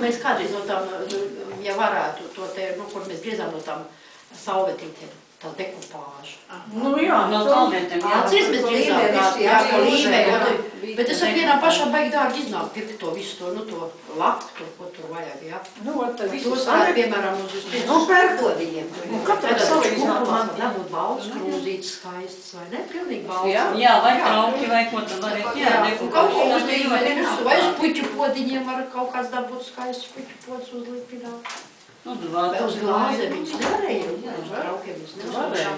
kur mēs kādreiz no tām, ja varētu to te, kur mēs griezām no tām salvetītēm, tā dekupāžu. Nu jā, no salvetēm, jā. Atceries, mēs griezām, jā, ko līmē, bet es ar vienā pašā baigi dārgi iznāk pirkt to visu to, nu to laktu, ko tur vajag, jā. Nu, tad visu tos varētu, piemēram, uz visu. Nu, pērkodiņiem. Tad man dabūt balvas krūzītes skaistas, vai ne? Pilnīgi balvas. Jā, vai trauki, vai ko tad varētu, jā, un kaut ko uzlīmēt, vai uz puķu podiņiem var kaut kāds dabūt skaistas puķu podus uzlīpināt. Uz glāzēm. Uz glāzēm viņas nevarēja, uz traukiem viņas nevarēja.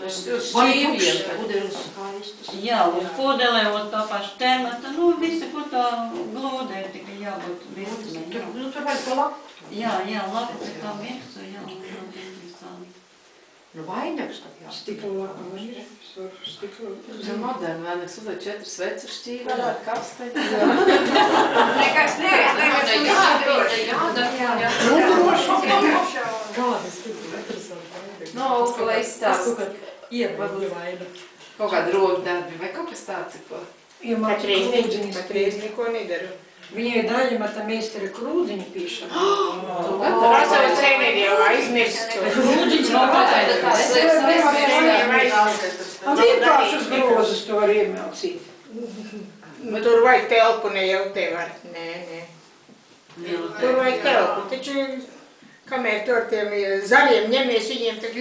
Uz šķīviem. Pudeles skaistas. Jā, uz pudelē, un tā paša temata, nu, visi, ko tā glodē, tikai jābūt virsmē. Nu, tur vajag to laktu. Jā, laktu, tā virsmu, jā, interesanti. Nu, vainags tad jā. Stikla lakam ir, stikla. Tas ir moderni, vainags uzliek 4 svecu šķīvi, varētu kasteņi. Nekas No, lai izstāst. Kaut kāda rokdarbi vai kaut kas tāds ir ko. Patrīz neko nedara. Viņai daļam ar tā meistara krūdziņu pīšana. Tas jau sen ir jau aizmirst. Krūdziņš nav patēdētās. Vienkārši uz grozus to var iemelcīt. Tur vajag telpu, ne jau te var. Nē. Tur vajag telpu, taču, kamēr tur tiem zaļiem ņemies, viņiem tad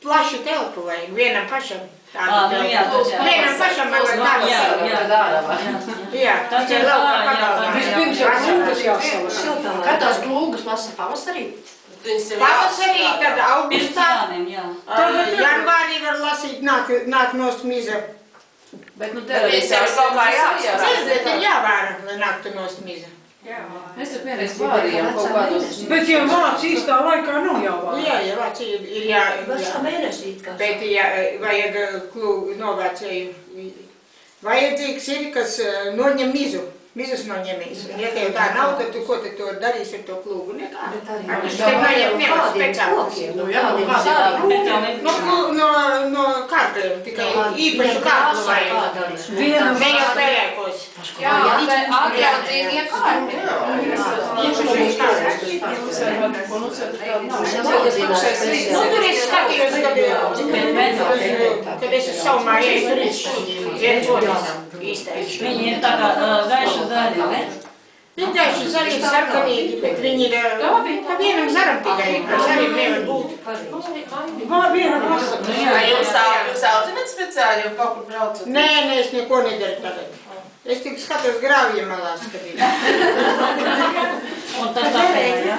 plaši telpu vajag, vienam pašam. Vienam pašam vajag Jā, tas ir lauka pagalmā. Vispirms jau krūgas jāsalas. Kad tās klūgas lasa pavasarī? Pavasarī, tad augustā, Jā. janvārī var lasīt, nāk nost miza. Bet nu televīzijā kaut kā Cezēt ir jāvāra, lai nāktu nost miza. Mēs tur vienreiz vārījām kaut kādos. Bet ja vāc īstā laikā nav jāvāra. Jā, vāc ir jā. Bet vajag novācēju. Vajadzīgs ir, kas noņem mizu. Mizus noņemīs. Ja tev tā nav, tad tu ko tu darīsi ar to klūgu? Nekā. Tev vajag nevar speciālis. Nu jā, No kārkliem, tikai īpašu kārklu vajag. Ne jau pērēkos. Jā, atjaudzīgi ir kārti. Nu, tur es skatījos, kad es savu mājai tur īstais. Viņi ir tā kā gaiša zaļi, ne? Viņi gaiši zaļi sarkanīgi, bet viņi ir pa vienam zaram tikai, pa zarim nevar būt. Vienam asam. Jūs audzināt speciāli jau kaut kur braucat? Nē, es neko nedaru tagad. Es tik skatos grāvja malā skatīt. Un tā tāpēc, jā?